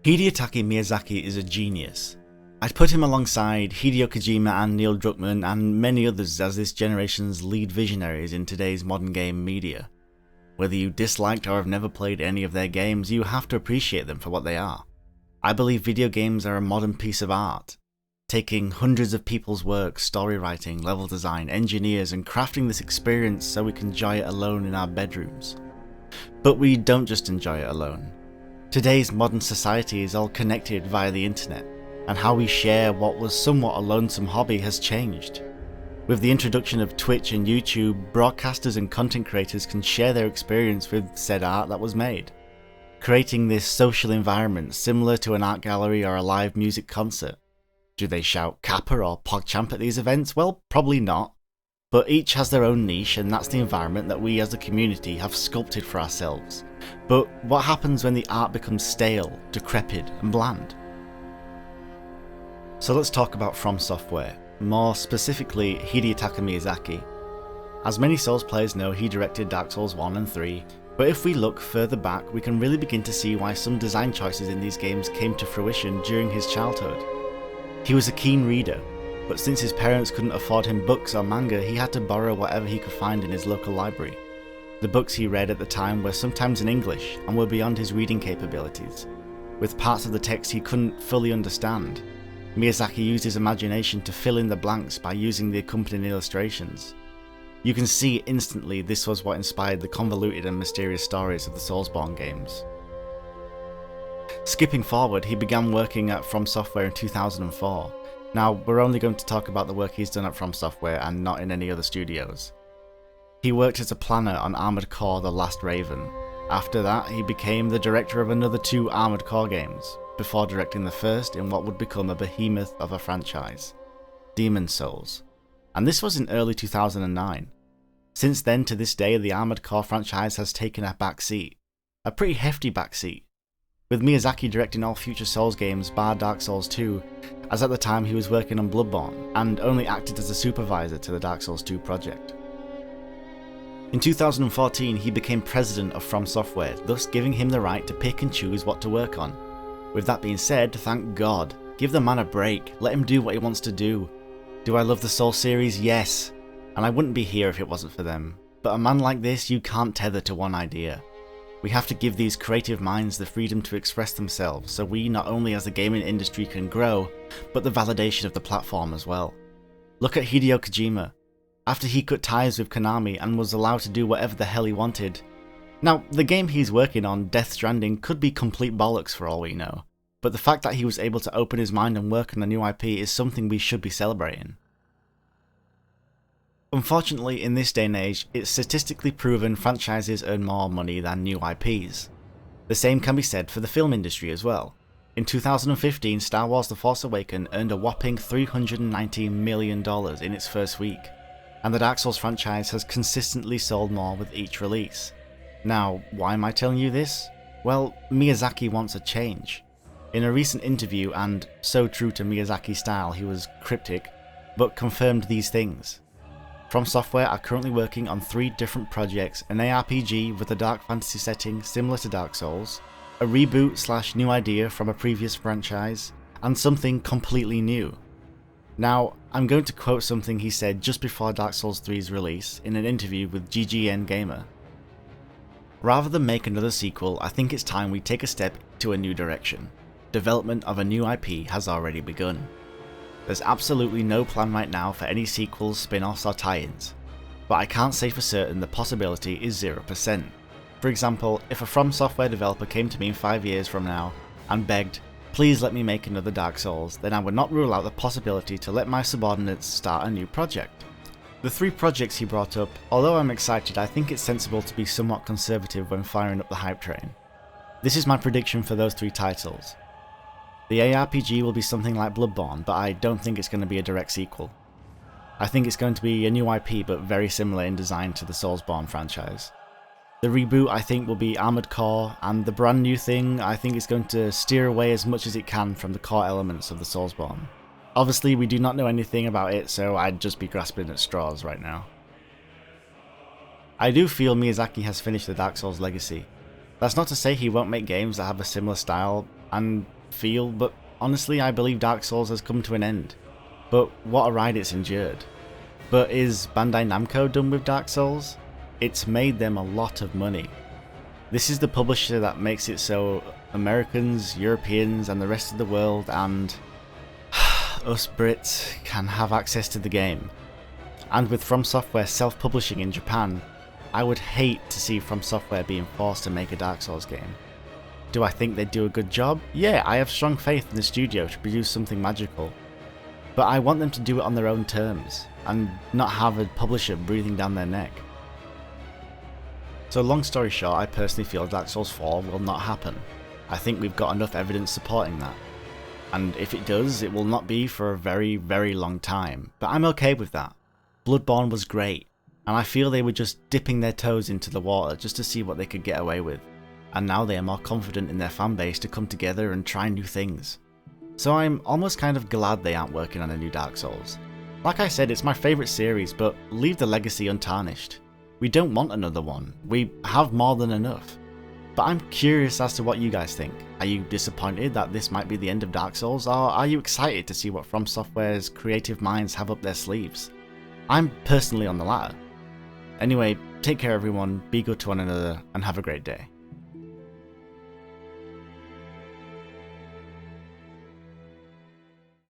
Hideaki Miyazaki is a genius. I'd put him alongside Hideo Kojima and Neil Druckmann and many others as this generation's lead visionaries in today's modern game media. Whether you disliked or have never played any of their games, you have to appreciate them for what they are. I believe video games are a modern piece of art, taking hundreds of people's work, story writing, level design, engineers, and crafting this experience so we can enjoy it alone in our bedrooms. But we don't just enjoy it alone. Today's modern society is all connected via the internet, and how we share what was somewhat a lonesome hobby has changed. With the introduction of Twitch and YouTube, broadcasters and content creators can share their experience with said art that was made, creating this social environment similar to an art gallery or a live music concert. Do they shout Kappa or PogChamp at these events? Well, probably not. But each has their own niche, and that's the environment that we as a community have sculpted for ourselves. But what happens when the art becomes stale, decrepit, and bland? So let's talk about From Software, more specifically Hideaki Miyazaki. As many Souls players know, he directed Dark Souls 1 and 3, but if we look further back, we can really begin to see why some design choices in these games came to fruition during his childhood. He was a keen reader, but since his parents couldn't afford him books or manga, he had to borrow whatever he could find in his local library. The books he read at the time were sometimes in English and were beyond his reading capabilities, with parts of the text he couldn't fully understand. Miyazaki used his imagination to fill in the blanks by using the accompanying illustrations. You can see instantly this was what inspired the convoluted and mysterious stories of the Soulsborne games. Skipping forward, he began working at From Software in 2004. Now, we're only going to talk about the work he's done at From Software and not in any other studios. He worked as a planner on Armored Core: The Last Raven. After that, he became the director of another 2 Armored Core games, before directing the first in what would become a behemoth of a franchise, Demon's Souls. And this was in early 2009. Since then to this day, the Armored Core franchise has taken a backseat. A pretty hefty backseat, with Miyazaki directing all future Souls games bar Dark Souls 2, as at the time he was working on Bloodborne, and only acted as a supervisor to the Dark Souls 2 project. In 2014 he became president of From Software, thus giving him the right to pick and choose what to work on. With that being said, thank God. Give the man a break, let him do what he wants to do. Do I love the Souls series? Yes, and I wouldn't be here if it wasn't for them. But a man like this you can't tether to one idea. We have to give these creative minds the freedom to express themselves so we not only as the gaming industry can grow, but the validation of the platform as well. Look at Hideo Kojima. After he cut ties with Konami and was allowed to do whatever the hell he wanted. Now, the game he's working on, Death Stranding, could be complete bollocks for all we know, but the fact that he was able to open his mind and work on a new IP is something we should be celebrating. Unfortunately, in this day and age, it's statistically proven franchises earn more money than new IPs. The same can be said for the film industry as well. In 2015, Star Wars The Force Awakens earned a whopping $319 million in its first week, and the Dark Souls franchise has consistently sold more with each release. Now, why am I telling you this? Well, Miyazaki wants a change. In a recent interview, and so true to Miyazaki's style, he was cryptic, but confirmed these things. From Software are currently working on 3 different projects: an ARPG with a dark fantasy setting similar to Dark Souls, a reboot / new idea from a previous franchise, and something completely new. Now, I'm going to quote something he said just before Dark Souls 3's release in an interview with GGN Gamer. Rather than make another sequel, I think it's time we take a step to a new direction. Development of a new IP has already begun. There's absolutely no plan right now for any sequels, spin-offs or tie-ins, but I can't say for certain the possibility is 0%. For example, if a From Software developer came to me in 5 years from now and begged, please let me make another Dark Souls, then I would not rule out the possibility to let my subordinates start a new project. The 3 projects he brought up, although I'm excited, I think it's sensible to be somewhat conservative when firing up the hype train. This is my prediction for those 3 titles. The ARPG will be something like Bloodborne, but I don't think it's going to be a direct sequel. I think it's going to be a new IP but very similar in design to the Soulsborne franchise. The reboot I think will be Armored Core, and the brand new thing I think is going to steer away as much as it can from the core elements of the Soulsborne. Obviously we do not know anything about it, so I'd just be grasping at straws right now. I do feel Miyazaki has finished the Dark Souls legacy. That's not to say he won't make games that have a similar style, and feel, but honestly I believe Dark Souls has come to an end. But what a ride it's endured. But is Bandai Namco done with Dark Souls? It's made them a lot of money. This is the publisher that makes it so Americans, Europeans and the rest of the world and us Brits can have access to the game. And with From Software self-publishing in Japan, I would hate to see From Software being forced to make a Dark Souls game. Do I think they'd do a good job? Yeah, I have strong faith in the studio to produce something magical. But I want them to do it on their own terms, and not have a publisher breathing down their neck. So long story short, I personally feel Dark Souls 4 will not happen. I think we've got enough evidence supporting that. And if it does, it will not be for a very, very long time. But I'm okay with that. Bloodborne was great, and I feel they were just dipping their toes into the water just to see what they could get away with. And now they are more confident in their fanbase to come together and try new things. So I'm almost kind of glad they aren't working on a new Dark Souls. Like I said, it's my favourite series, but leave the legacy untarnished. We don't want another one, we have more than enough. But I'm curious as to what you guys think. Are you disappointed that this might be the end of Dark Souls, or are you excited to see what From Software's creative minds have up their sleeves? I'm personally on the latter. Anyway, take care everyone, be good to one another, and have a great day.